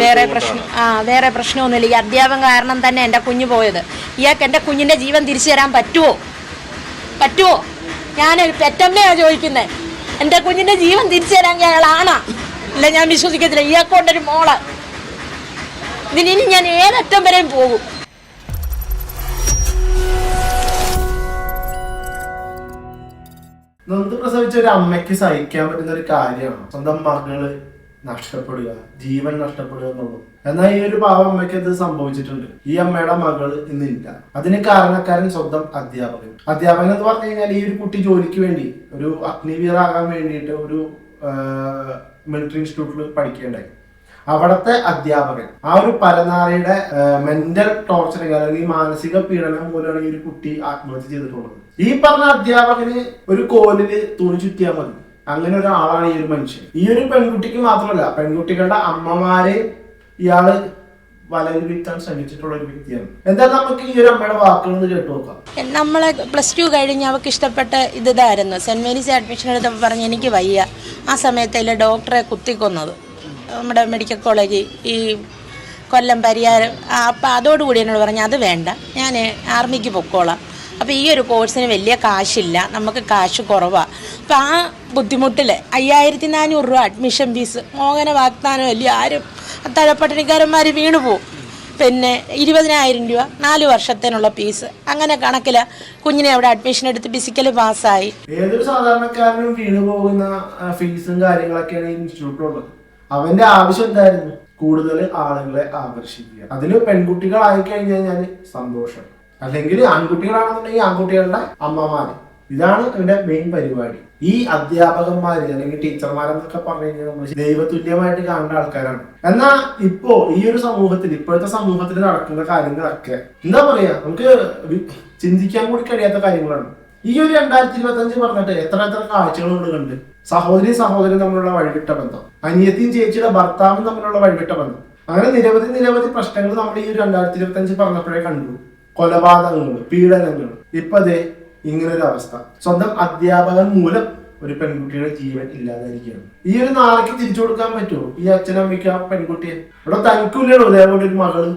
വേറെ പ്രശ്നമൊന്നുമില്ല. ഈ അധ്യാപകം കാരണം തന്നെ എൻ്റെ കുഞ്ഞ് പോയത്. ഇയാൾക്ക് എൻ്റെ കുഞ്ഞിൻ്റെ ജീവൻ തിരിച്ചു തരാൻ പറ്റുമോ? ഞാൻ പെറ്റമ്മയാണ് ചോദിക്കുന്നത്. എൻ്റെ കുഞ്ഞിൻ്റെ ജീവൻ തിരിച്ചു തരാൻ അയാളാണ്. അല്ല, ഞാൻ വിശ്വസിക്കത്തില്ല. ഇയാൾക്കൊണ്ടൊരു മോള്. ഇതിനി ഞാൻ ഏതറ്റം വരെയും പോകും. നൊന്ത് പ്രസവിച്ച ഒരു അമ്മയ്ക്ക് സഹിക്കാൻ പറ്റുന്ന ഒരു കാര്യമാണ് സ്വന്തം മകള് നഷ്ടപ്പെടുക, ജീവൻ നഷ്ടപ്പെടുക എന്നുള്ളത്. എന്നാൽ ഈ ഒരു പാവ അമ്മയ്ക്ക് അത് സംഭവിച്ചിട്ടുണ്ട്. ഈ അമ്മയുടെ മകള് ഇന്നില്ല. അതിന് കാരണക്കാരൻ സ്വന്തം അധ്യാപകൻ എന്ന് പറഞ്ഞു കഴിഞ്ഞാൽ ഈ ഒരു കുട്ടി ജോലിക്ക് വേണ്ടി ഒരു അഗ്നിവീർ ആകാൻ വേണ്ടിയിട്ട് ഒരു മിലിറ്ററി ഇൻസ്റ്റിറ്റ്യൂട്ടിൽ പഠിക്കേണ്ടായി. അവിടുത്തെ അധ്യാപകൻ ആ ഒരു പരനാറിയുടെ മെന്റൽ ടോർച്ചറിങ് അല്ലെങ്കിൽ മാനസിക പീഡനം മൂലമാണ് ഈ ഒരു കുട്ടി ആത്മഹത്യ ചെയ്തിട്ടുള്ളത്. ഈ പറഞ്ഞ അധ്യാപകന് ഒരു കോലില് തുണി ചുറ്റിയാൽ മതി. അങ്ങനെ ഒരാളാണ് ഈ ഒരു മനുഷ്യൻ. ഈ ഒരു പെൺകുട്ടിക്ക് മാത്രമല്ല, പെൺകുട്ടികളുടെ അമ്മമാരെ ഇയാള് വലയിൽ വീഴ്ത്താൻ ശ്രമിച്ചിട്ടുള്ള ഒരു വ്യക്തിയാണ്. എന്തായാലും നമുക്ക് ഈ ഒരു അമ്മയുടെ വാക്കുകൾ കേട്ടു നോക്കാം. നമ്മളെ +2 കഴിഞ്ഞ് അവർക്ക് ഇഷ്ടപ്പെട്ട ഇതായിരുന്നു. സെന്റ് മേരീസ് അഡ്മിഷൻ എടുത്തപ്പോൾ പറഞ്ഞ് എനിക്ക് വയ്യ. ആ സമയത്തല്ലേ ഡോക്ടറെ കുത്തിക്കൊന്നത് നമ്മുടെ മെഡിക്കൽ കോളേജ് ഈ കൊല്ലം പരിയാരം. അപ്പം അതോടുകൂടി എന്നോട് പറഞ്ഞു അത് വേണ്ട, ഞാൻ ആർമിക്ക് പൊക്കോളാം. അപ്പോൾ ഈ ഒരു കോഴ്സിന് വലിയ കാശില്ല, നമുക്ക് കാശ് കുറവാണ്. അപ്പോൾ ആ ബുദ്ധിമുട്ടിൽ 5400 രൂപ അഡ്മിഷൻ ഫീസ് മോഹന വാഗ്ദാനം വലിയ ആരും തഴപ്പട്ടിണിക്കാരന്മാർ വീണു പോവും. പിന്നെ 20,000 രൂപ 4 വർഷത്തിനുള്ള ഫീസ്. അങ്ങനെ കണക്കില കുഞ്ഞിനെ അവിടെ അഡ്മിഷൻ എടുത്ത് ഫിസിക്കലി പാസ്സായി. ഏതൊരു സാധാരണക്കാരനും വീണു പോകുന്ന ഫീസും കാര്യങ്ങളൊക്കെയാണ് ഈ ഇൻസ്റ്റിറ്റ്യൂട്ടിലുള്ളത്. അവന്റെ ആവശ്യം എന്തായിരുന്നു? കൂടുതൽ ആളുകളെ ആകർഷിക്കുക. അതിന് പെൺകുട്ടികളായി കഴിഞ്ഞാൽ സന്തോഷം, അല്ലെങ്കിൽ ആൺകുട്ടികളാണെന്നുണ്ടെങ്കിൽ ആൺകുട്ടികളുടെ അമ്മമാര്. ഇതാണ് ഇവന്റെ മെയിൻ പരിപാടി. ഈ അധ്യാപകന്മാര് അല്ലെങ്കിൽ ടീച്ചർമാരെന്നൊക്കെ പറഞ്ഞു കഴിഞ്ഞാൽ നമ്മൾ ദൈവതുല്യമായിട്ട് കാണേണ്ട ആൾക്കാരാണ്. എന്നാൽ ഇപ്പോ ഈ ഒരു സമൂഹത്തിൽ, ഇപ്പോഴത്തെ സമൂഹത്തിൽ നടക്കുന്ന കാര്യങ്ങളൊക്കെ എന്താ പറയാ, നമുക്ക് ചിന്തിക്കാൻ കൂടി കഴിയാത്ത കാര്യങ്ങളാണ്. ഈ ഒരു 2025 പറഞ്ഞിട്ട് എത്ര കാഴ്ചകളുണ്ട് കണ്ട്. സഹോദരി തമ്മിലുള്ള വഴിവിട്ട ബന്ധം, അനിയത്തിയും ചേച്ചിയുടെ ഭർത്താവും തമ്മിലുള്ള വഴിവിട്ട ബന്ധം, അങ്ങനെ നിരവധി പ്രശ്നങ്ങൾ നമ്മൾ ഈ 2025 പറഞ്ഞപ്പോഴേ കണ്ടു. കൊലപാതകങ്ങൾ, പീഡനങ്ങൾ. ഇപ്പൊ അതെ ഇങ്ങനൊരു അവസ്ഥ. സ്വന്തം അധ്യാപകൻ മൂലം ഒരു പെൺകുട്ടിയുടെ ജീവൻ ഇല്ലാതായിരിക്കുകയാണ്. ഈ ഒരു നാളേക്ക് തിരിച്ചു കൊടുക്കാൻ പറ്റുമോ ഈ അച്ഛനമ്മയ്ക്ക് ആ പെൺകുട്ടിയെ? ഇവിടെ തനിക്കില്ലല്ലോ ഇതേപോലെ ഒരു മകള്.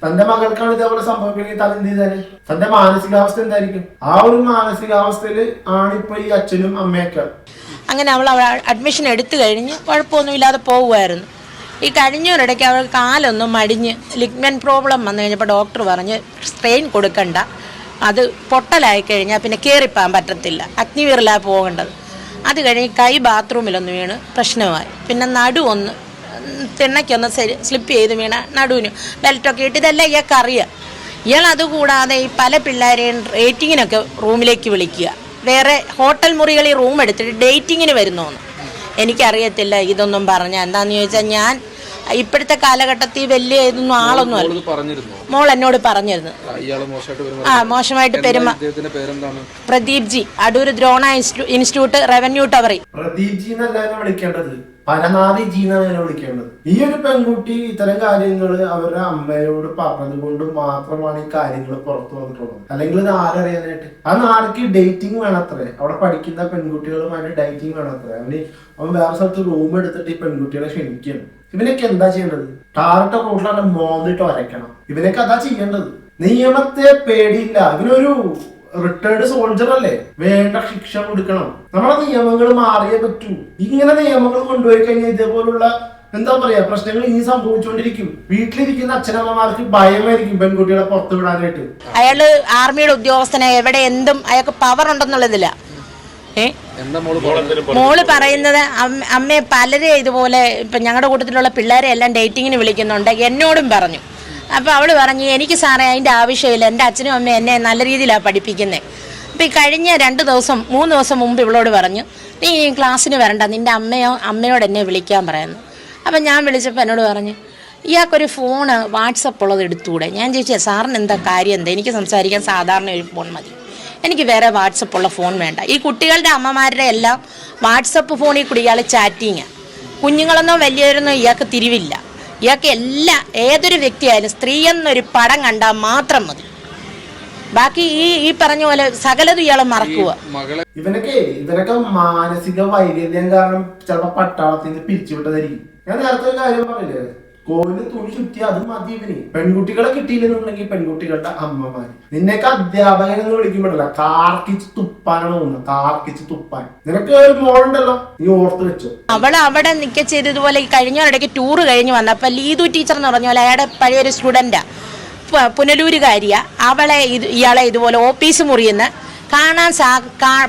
തന്റെ മകൾക്കാണ് ഇതേപോലെ സംഭവിക്കണമെങ്കിൽ താൻ എന്ത് ചെയ്താല്? തന്റെ മാനസികാവസ്ഥ എന്തായിരിക്കും? ആ ഒരു മാനസികാവസ്ഥയില് ആണിപ്പോ ഈ അച്ഛനും അമ്മയൊക്കെ. അങ്ങനെ അവൾ അഡ്മിഷൻ എടുത്തു കഴിഞ്ഞ് കുഴപ്പമൊന്നുമില്ലാതെ പോകുമായിരുന്നു. ഈ കഴിഞ്ഞൊരിടയ്ക്ക് അവൾ കാലൊന്നും മടിഞ്ഞ് ലിഗ്മെന്റ് പ്രോബ്ലം വന്നു കഴിഞ്ഞപ്പോൾ ഡോക്ടർ പറഞ്ഞ് സ്ട്രെയിൻ കൊടുക്കണ്ട, അത് പൊട്ടലായി കഴിഞ്ഞാൽ പിന്നെ കയറിപ്പോകാൻ പറ്റത്തില്ല, അഗ്നിവീറിലാണ് പോകേണ്ടത്. അത് കഴിഞ്ഞ് കൈ ബാത്റൂമിലൊന്ന് വീണ് പ്രശ്നമായി. പിന്നെ നടുവൊന്ന് തിണ്ണയ്ക്കൊന്ന് സ്ലിപ്പ് ചെയ്ത് വീണ നടുവിന് ബെൽറ്റൊക്കെ ഇട്ട് ഇതെല്ലാം ഇയാൾക്ക് അറിയാം. ഇയാൾ അതുകൂടാതെ ഈ പല പിള്ളേരെയും റേറ്റിങ്ങിനൊക്കെ റൂമിലേക്ക് വിളിക്കുക. വേറെ ഹോട്ടൽ മുറികളിൽ റൂം എടുത്തിട്ട് ഡേറ്റിങ്ങിന് വരുന്നോന്ന്. എനിക്കറിയത്തില്ല ഇതൊന്നും പറഞ്ഞാൽ. എന്താണെന്ന് ചോദിച്ചാൽ ഞാൻ ഇപ്പോഴത്തെ കാലഘട്ടത്തിൽ വലിയ ഇതൊന്നും ആളൊന്നും അല്ല. മോൾ എന്നോട് പറഞ്ഞിരുന്നു മോശമായിട്ട് പെരുമാ. പ്രദീപ് ജി, അടൂർ ദ്രോണ ഇൻസ്റ്റിറ്റ്യൂട്ട് റവന്യൂ ടവറി. പ്രദീപ് ജി എന്നല്ല വിളിക്കേണ്ടത്, പരനാറി ജി എന്നാണ് വിളിക്കേണ്ടത്. ഈ ഒരു പെൺകുട്ടി ഇത്തരം കാര്യങ്ങൾ അവരുടെ അമ്മയോട് പറഞ്ഞത് കൊണ്ട് മാത്രമാണ് ഈ കാര്യങ്ങൾ പുറത്തു വന്നിട്ടുള്ളത്. അല്ലെങ്കിൽ ഇത് ആരറിയാനായിട്ട്? ആ നാളേക്ക് ഡേറ്റിംഗ് വേണത്രേ. അവിടെ പഠിക്കുന്ന പെൺകുട്ടികളുമായിട്ട് ഡേറ്റിംഗ് വേണത്രേ. അവൻ വേറെ സ്ഥലത്ത് റൂം എടുത്തിട്ട് ഈ പെൺകുട്ടികളെ ക്ഷണിക്കണം. ഇവനൊക്കെ എന്താ ചെയ്യേണ്ടത്? ടാറിട്ട റോട്ടിലാണ് മോന്നിട്ട് വരയ്ക്കണം. ഇവനൊക്കെ അതാ ചെയ്യേണ്ടത്. നിയമത്തെ പേടിയില്ല. ഇവനൊരു റിട്ടയർഡ് സോൾജർ അല്ലേ? വേണ്ട ശിക്ഷ കൊടുക്കണം. നമ്മളെ നിയമങ്ങൾ മാറിയേ പറ്റൂ. ഇങ്ങനെ നിയമങ്ങൾ കൊണ്ടുപോയി കഴിഞ്ഞാൽ ഇതേപോലുള്ള എന്താ പറയാ പ്രശ്നങ്ങൾ ഇനി സംഭവിച്ചുകൊണ്ടിരിക്കും. വീട്ടിലിരിക്കുന്ന അച്ഛനമ്മമാർക്ക് ഭയമായിരിക്കും പെൺകുട്ടികളെ പുറത്തു വിടാനായിട്ട്. അയാള് ആർമിയുടെ ഉദ്യോഗസ്ഥനെ എവിടെ എന്തും അയാൾക്ക് പവർ ഉണ്ടെന്നുള്ളതില്ല. മോള് പറയുന്നത് അമ്മയെ പലരെ ഇതുപോലെ ഇപ്പൊ ഞങ്ങളുടെ കൂട്ടത്തിലുള്ള പിള്ളേരെ എല്ലാം ഡേറ്റിങ്ങിന് വിളിക്കുന്നുണ്ട്. എന്നോടും പറഞ്ഞു. അപ്പോൾ അവൾ പറഞ്ഞു എനിക്ക് സാറേ അതിൻ്റെ ആവശ്യമില്ല, എൻ്റെ അച്ഛനും അമ്മയും എന്നെ നല്ല രീതിയിലാണ് പഠിപ്പിക്കുന്നത്. അപ്പോൾ ഈ കഴിഞ്ഞ 3 ദിവസം മുമ്പ് ഇവളോട് പറഞ്ഞു നീ ക്ലാസ്സിന് വരണ്ട, നിൻ്റെ അമ്മയോട് എന്നെ വിളിക്കാൻ പറയുന്നു. അപ്പം ഞാൻ വിളിച്ചപ്പോൾ എന്നോട് പറഞ്ഞു ഇയാൾക്കൊരു ഫോണ് വാട്സപ്പ് ഉള്ളത് എടുത്തുകൂടെ? ഞാൻ ചോദിച്ചാൽ സാറിന് എന്താ കാര്യം എന്താ? എനിക്ക് സംസാരിക്കാൻ സാധാരണ ഒരു ഫോൺ മതി, എനിക്ക് വേറെ വാട്സപ്പുള്ള ഫോൺ വേണ്ട. ഈ കുട്ടികളുടെ അമ്മമാരുടെ എല്ലാം വാട്സപ്പ് ഫോണിൽ കൂടി ഇയാൾ ചാറ്റിങ്ങാണ്. കുഞ്ഞുങ്ങളെന്നോ വലിയവരെന്നോ ഇയാൾക്ക് തിരിവില്ല. ഇയാൾക്ക് ഏതൊരു വ്യക്തിയായാലും സ്ത്രീ എന്നൊരു പടം കണ്ടാൽ മാത്രം മതി. ബാക്കി ഈ പറഞ്ഞ പോലെ സകലതും ഇയാളെ മറക്കുക. ഇവനൊക്കെ മാനസിക വൈകല്യം കാരണം ചിലപ്പോ പട്ടാളത്തിൽ നിന്ന് പിരിച്ചുവിട്ടതായിരിക്കും. ഞാൻ നേരത്തെ ഒരു കാര്യം പറഞ്ഞില്ലേ, കോവിന് തുണി ചുറ്റി അത് മതി ഇവന്. പെൺകുട്ടികളെ കിട്ടിയില്ലെന്നുണ്ടെങ്കിൽ പെൺകുട്ടികളുടെ അമ്മമാര്. നിന്നെയൊക്കെ അധ്യാപകൻ എന്ന് വിളിക്കുമ്പോഴല്ല, കാർക്കിച്ച് തുപ്പാനാണ് തോന്നുന്നത്, കാർക്കിച്ച് തുപ്പാൻ. നിനക്ക് ഒരു മോളുണ്ടല്ലോ, നീ ഓർത്ത് വെച്ചോ. അവള് അവിടെ നിൽക്ക ചെയ്തതുപോലെ കഴിഞ്ഞ ഇടയ്ക്ക് ടൂറ് കഴിഞ്ഞ് വന്നപ്പോ ലീതു ടീച്ചർ എന്ന് പറഞ്ഞ പോലെ അയാളുടെ പഴയൊരു സ്റ്റുഡന്റാ, പുനലൂരുകാരിയ. ഇയാളെ ഇതുപോലെ ഓഫീസ് മുറിയെന്ന് കാണാൻ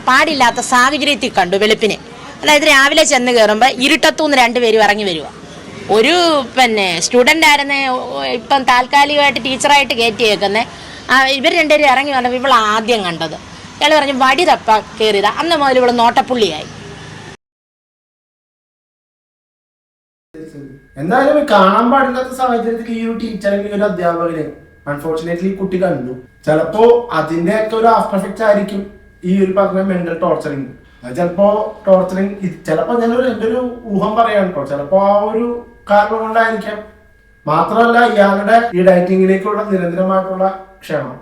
പാടില്ലാത്ത സാഹചര്യത്തിൽ കണ്ടു വെളുപ്പിന്. അതായത് രാവിലെ ചെന്ന് കയറുമ്പോൾ ഇരുട്ടത്തുനിന്ന് രണ്ടുപേരും ഇറങ്ങി വരിക. ഒരു സ്റ്റുഡൻ്റ് ആയിരുന്നെ ഇപ്പം താൽക്കാലികമായിട്ട് ടീച്ചറായിട്ട് കയറ്റിയേക്കുന്നത്. ഇവർ രണ്ടുപേരും ഇറങ്ങി വന്നപ്പോൾ ഇവൾ ആദ്യം കണ്ടത്. ഇയാൾ പറഞ്ഞു വടി തപ്പ കയറിയതാ. അന്ന് മുതൽ ഇവൾ നോട്ടപ്പുള്ളിയായി. എന്തായാലും കാണാൻ പാടില്ലാത്ത സാഹചര്യത്തിൽ ഈ ഒരു ടീച്ചറിന് ഒരു അധ്യാപകന് അൺഫോർച്ചുനേറ്റ്ലി കുട്ടി കണ്ടു. ചിലപ്പോ അതിന്റെ ഒക്കെ ഒരു ആഫ്റ്റർ എഫക്റ്റ് ആയിരിക്കും ഈ ഒരു പറഞ്ഞ മെന്റൽ ടോർച്ചറിങ്. അത് ചിലപ്പോ ടോർച്ചറിങ് ചിലപ്പോ എന്റെ ഒരു ഊഹം പറയാൻ കേട്ടോ, ചിലപ്പോ ആ ഒരു കാരണം കൊണ്ടായിരിക്കാം. മാത്രമല്ല ഇയാളുടെ ഈ ഡയറ്റിങ്ങിലേക്കുള്ള നിരന്തരമായിട്ടുള്ള ക്ഷണം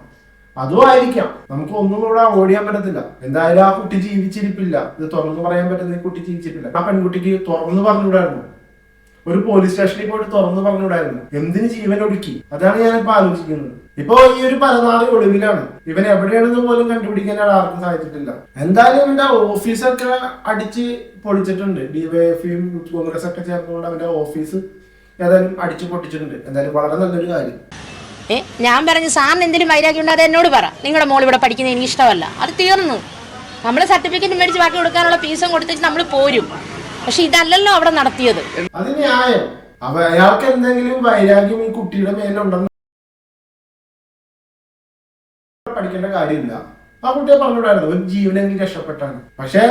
അതും ആയിരിക്കാം. നമുക്ക് ഒന്നും കൂടെ അവോയ്ഡ് ചെയ്യാൻ പറ്റത്തില്ല. എന്തായാലും ആ കുട്ടി ജീവിച്ചിരിപ്പില്ല. ഇത് തുറന്നു പറയാൻ പറ്റുന്ന ഈ കുട്ടി ജീവിച്ചിരിപ്പില്ല. ആ പെൺകുട്ടിക്ക് തുറന്നു പറഞ്ഞുകൂടായിരുന്നു, ഒരു പോലീസ് സ്റ്റേഷനിൽ പോയിട്ട് തുറന്നു പറഞ്ഞുകൂടായിരുന്നു. എന്തിന് ജീവൻ ഒടുക്കി? അതാണ് ഞാനിപ്പോ ആലോചിക്കുന്നത്. ഇപ്പൊ ഈ ഒരു പരനാറി ഒളിവിലാണ്. ഇവൻ എവിടെയാണെന്ന് പോലും കണ്ടുപിടിക്കാൻ ആർക്കും സാധിച്ചിട്ടില്ല. എന്തായാലും ഇവന്റെ ഓഫീസൊക്കെ അടിച്ച് പൊളിച്ചിട്ടുണ്ട്. ഡിവൈഎഫ്ഐയും യൂത്ത് കോൺഗ്രസ് ഒക്കെ ചേർന്നുകൊണ്ട് അവന്റെ ഓഫീസ് ഏതായാലും അടിച്ചു പൊട്ടിച്ചിട്ടുണ്ട്. എന്തായാലും വളരെ നല്ലൊരു കാര്യം. ഞാൻ പറഞ്ഞു സാറിന് എന്തെങ്കിലും വൈരാഗ്യം ഉണ്ട് അത് എന്നോട് പറ. നിങ്ങളുടെ മോൾ ഇവിടെ പഠിക്കുന്നത് എനിക്ക് ഇഷ്ടമല്ല, അത് തീർന്നു. നമ്മൾ സർട്ടിഫിക്കറ്റ് മേടിച്ച് ബാക്കി കൊടുക്കാനുള്ള ഫീസും കൊടുത്തിട്ട് നമ്മൾ പോരും. പക്ഷെ ഇതല്ലല്ലോ അവിടെ നടത്തിയത്. അത് ന്യായം. അയാൾക്ക് എന്തെങ്കിലും വൈരാഗ്യം ഈ കുട്ടിയുടെ മേലുണ്ടെന്ന് പഠിക്കേണ്ട കാര്യമില്ല. ആ കുട്ടിയെ പറഞ്ഞിട്ടായിരുന്നു ഒരു ജീവനെങ്കിലും രക്ഷപ്പെട്ടാണ്. പക്ഷെ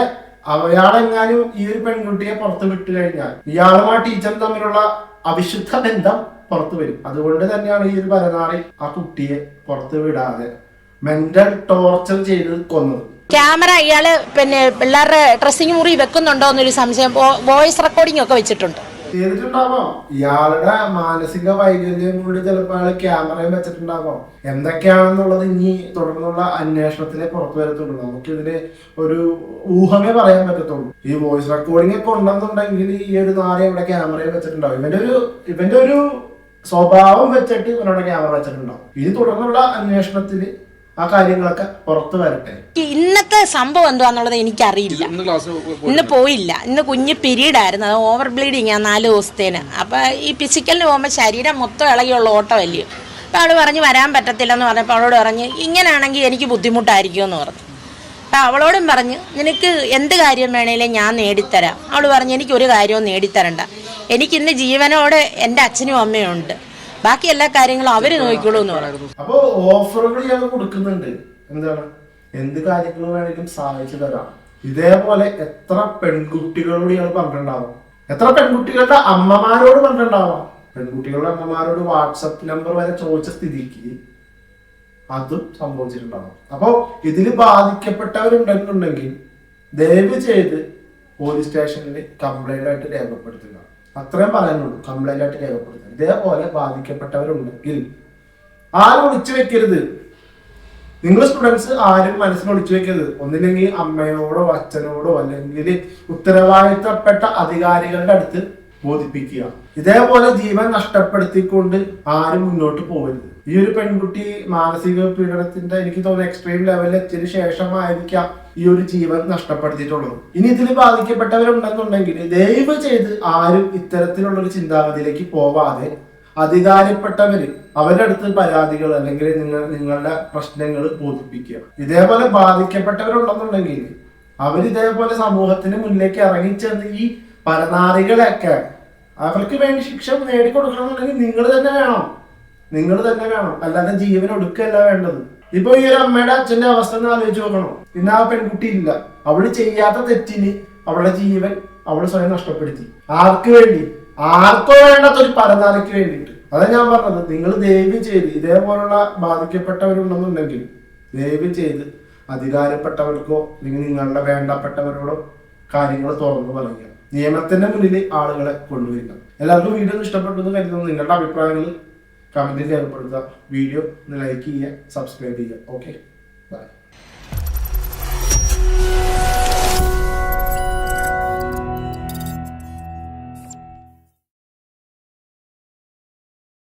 അയാളെങ്ങാനും ഈ ഒരു പെൺകുട്ടിയെ പുറത്ത് വിട്ടു കഴിഞ്ഞാൽ ഇയാളും ആ ടീച്ചറും തമ്മിലുള്ള അവിശുദ്ധ ബന്ധം പുറത്തു വരും. അതുകൊണ്ട് തന്നെയാണ് ഈ ഒരു പരനാറി ആ കുട്ടിയെ പുറത്ത് വിടാതെ മെന്റൽ ടോർച്ചർ ചെയ്ത് കൊന്നത്. ക്യാമറ ഇയാള് പിള്ളേരുടെ ഡ്രസ്സിംഗ് മുറി വെക്കുന്നുണ്ടോ എന്നൊരു സംശയം. വോയിസ് റെക്കോർഡിംഗ് ഒക്കെ വെച്ചിട്ടുണ്ട്. ചെയ്തിട്ടുണ്ടാവാം. ഇയാളുടെ മാനസിക വൈകല്യം കൊണ്ട് ചിലപ്പോൾ അയാൾ ക്യാമറയും വെച്ചിട്ടുണ്ടാവാം. എന്തൊക്കെയാണെന്നുള്ളത് ഇനി തുടർന്നുള്ള അന്വേഷണത്തിലെ പുറത്തു വരത്തുള്ളൂ. നമുക്കിതിന് ഒരു ഊഹമേ പറയാൻ പറ്റത്തുള്ളൂ. ഈ വോയിസ് റെക്കോർഡിംഗ് ഒക്കെ ഉണ്ടെന്നുണ്ടെങ്കിൽ ഈ ഒരു നാളെ ഇവിടെ ക്യാമറയും വെച്ചിട്ടുണ്ടാവും. ഇവന്റെ ഒരു സ്വഭാവം വെച്ചിട്ട് ഇവനോട് ക്യാമറ വെച്ചിട്ടുണ്ടാവും. ഇനി തുടർന്നുള്ള അന്വേഷണത്തിൽ ആ കാര്യങ്ങളൊക്കെ പുറത്തു വരട്ടെ. ഇന്നത്തെ സംഭവം എന്താന്നുള്ളത് എനിക്കറിയില്ല. ഇന്ന് പോയില്ല. ഇന്ന് കുഞ്ഞ് പീരീഡ് ആയിരുന്നു. അത് ഓവർ ബ്ലീഡിങ് 4 ദിവസത്തേന്. അപ്പൊ ഈ ഫിസിക്കലിന് പോകുമ്പോൾ ശരീരം മൊത്തം ഇളകിയുള്ള ഓട്ടമല്ലയോ. അപ്പൊ അവള് പറഞ്ഞ് വരാൻ പറ്റത്തില്ലെന്ന് പറഞ്ഞപ്പോൾ അവളോട് പറഞ്ഞ് ഇങ്ങനെയാണെങ്കിൽ എനിക്ക് ബുദ്ധിമുട്ടായിരിക്കും എന്ന് പറഞ്ഞു. അപ്പം അവളോടും പറഞ്ഞ് നിനക്ക് എന്ത് കാര്യം വേണേലും ഞാൻ നേടിത്തരാം. അവൾ പറഞ്ഞു എനിക്കൊരു കാര്യവും നേടിത്തരണ്ട, എനിക്കിന്ന് ജീവനോടെ എൻ്റെ അച്ഛനും അമ്മയും ഉണ്ട്, ബാക്കി എല്ലാ കാര്യങ്ങളും അവര് നോക്കിക്കോളൂ എന്ന് പറഞ്ഞു. അപ്പൊ ഓഫറുകൾ ഇയാൾ കൊടുക്കുന്നുണ്ട്. എന്താണ്? എന്ത് കാര്യങ്ങൾ വേണമെങ്കിലും സഹായിച്ചു തരാം. ഇതേപോലെ എത്ര പെൺകുട്ടികളോട് ഇയാൾ പറഞ്ഞിട്ടുണ്ടാവും, എത്ര പെൺകുട്ടികളുടെ അമ്മമാരോട് പറഞ്ഞിട്ടുണ്ടാവാം. പെൺകുട്ടികളുടെ അമ്മമാരോട് വാട്സപ്പ് നമ്പർ വരെ ചോദിച്ച സ്ഥിതിക്ക് അതും സംഭവിച്ചിട്ടുണ്ടാവും. അപ്പോ ഇതിൽ ബാധിക്കപ്പെട്ടവരുണ്ടെന്നുണ്ടെങ്കിൽ ദയവ് ചെയ്ത് പോലീസ് സ്റ്റേഷനിൽ കംപ്ലൈന്റ് ആയിട്ട് രേഖപ്പെടുത്തുക. അത്രയും പറയാനുള്ളൂ. കംപ്ലൈന്റ് ആയിട്ട് രേഖപ്പെടുത്തുക. ഇതേപോലെ ബാധിക്കപ്പെട്ടവരുണ്ടെങ്കിൽ ആരും ഒളിച്ചു വെക്കരുത്. നിങ്ങൾ സ്റ്റുഡൻസ് ആരും മനസ്സിൽ ഒളിച്ചു വെക്കരുത്. ഒന്നില്ലെങ്കിൽ അമ്മയോടോ അച്ഛനോടോ അല്ലെങ്കിൽ ഉത്തരവാദിത്തപ്പെട്ട അധികാരികളുടെ അടുത്ത് ബോധിപ്പിക്കുക. ഇതേപോലെ ജീവൻ നഷ്ടപ്പെടുത്തിക്കൊണ്ട് ആരും മുന്നോട്ട് പോകരുത്. ഈ ഒരു പെൺകുട്ടി മാനസിക പീഡനത്തിന്റെ എനിക്ക് തോന്നുന്നു എക്സ്ട്രീം ലെവലിൽ എത്തിയതിനു ശേഷമായിരിക്കാം ഈ ഒരു ജീവൻ നഷ്ടപ്പെടുത്തിയിട്ടുള്ളത്. ഇനി ഇതിൽ ബാധിക്കപ്പെട്ടവരുണ്ടെന്നുണ്ടെങ്കിൽ ദയവ് ചെയ്ത് ആരും ഇത്തരത്തിലുള്ള ഒരു ചിന്താഗതിയിലേക്ക് പോവാതെ അധികാരപ്പെട്ടവര് അവരുടെ അടുത്ത് പരാതികൾ അല്ലെങ്കിൽ നിങ്ങളുടെ പ്രശ്നങ്ങൾ ബോധിപ്പിക്കുക. ഇതേപോലെ ബാധിക്കപ്പെട്ടവരുണ്ടെന്നുണ്ടെങ്കിൽ അവരിതേപോലെ സമൂഹത്തിന് മുന്നിലേക്ക് ഇറങ്ങിച്ചെന്ന് ഈ പരനാറികളൊക്കെ അവർക്ക് വേണ്ടി ശിക്ഷ നേടിക്കൊടുക്കണമെന്നുണ്ടെങ്കിൽ നിങ്ങൾ തന്നെ വേണം. അല്ലാതെ ജീവൻ ഒടുക്കല്ല വേണ്ടത്. ഇപ്പൊ ഈ ഒരു അമ്മയുടെ അച്ഛന്റെ അവസ്ഥ ഒന്ന് ആലോചിച്ച് നോക്കണം. ഇന്ന് ആ പെൺകുട്ടി ഇല്ല. അവള് ചെയ്യാത്ത തെറ്റിന് അവളുടെ ജീവൻ അവള് സ്വയം നഷ്ടപ്പെടുത്തി. ആർക്ക് വേണ്ടി? ആർക്കോ വേണ്ടാത്തൊരു പരനാറിക്ക് വേണ്ടിയിട്ട്. അതാ ഞാൻ പറഞ്ഞത്. നിങ്ങൾ ദയവ് ചെയ്ത് ഇതേപോലുള്ള ബാധിക്കപ്പെട്ടവരുണ്ടെന്നുണ്ടെങ്കിൽ ദയവ് ചെയ്ത് അധികാരപ്പെട്ടവർക്കോ അല്ലെങ്കിൽ നിങ്ങളുടെ വേണ്ടപ്പെട്ടവരോടോ കാര്യങ്ങൾ തുറന്നു പറയുക. നിയമത്തിന്റെ മുന്നിൽ ആളുകളെ കൊണ്ടുവരിക. എല്ലാവർക്കും വീഡിയോ ഇഷ്ടപ്പെട്ടു എന്ന് കരുതുന്നു. നിങ്ങളുടെ അഭിപ്രായങ്ങൾ കമന്റിൽ രേഖപ്പെടുത്തുക. വീഡിയോ ഒന്ന് ലൈക്ക് ചെയ്യുക, സബ്സ്ക്രൈബ് ചെയ്യുക. Okay, by.